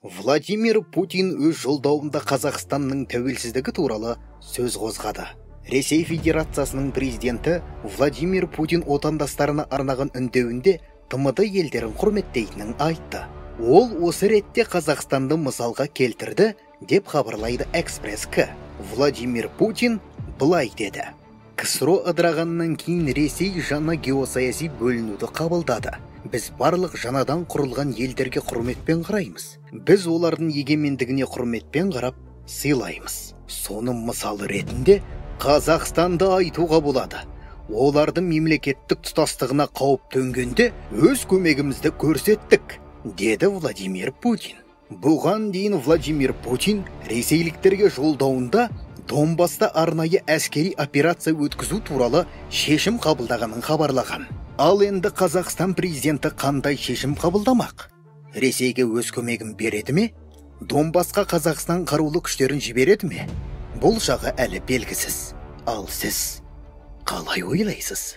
Владимир Путин өз жолдауында Қазақстанның тәуелсіздігі туралы сөз қозғады. Ресей Федерациясының президенті Владимир Путин отандастарына арнаған үндеуінде ТМД елдерін құрметтейтінін айтты. Ол осы ретте Қазақстанды мысалға келтірді, деп хабарлайды Экспресс-кі. Владимир Путин былай деді: КСРО ыдырағаннан кейін Ресей жаңа геосаяси бөлінуді қабылдады. Біз барлық жаңадан құрылған елдерге құрметпен қараймыз. Біз олардың егемендігіне құрметпен қарап сыйлаймыз. Соның мысалы ретінде Қазақстанды айтуға болады. Олардың мемлекеттік тұтастығына қауіп төнгенде өз көмегімізді көрсеттік, деді Владимир Путин. Бұған дейін Владимир Путин ресейліктерге жолдауында Донбаста арнайы әскери операция өткізу туралы шешім қабылдағанын хабарлаған. Ал енді Қазақстан президенті қандай шешім қабылдамақ? Ресейге өз көмегін береді ме? Донбасқа Қазақстан қарулы күштерін жібереді ме? Бұл жағы әлі белгісіз. Ал сіз қалай ойлайсыз?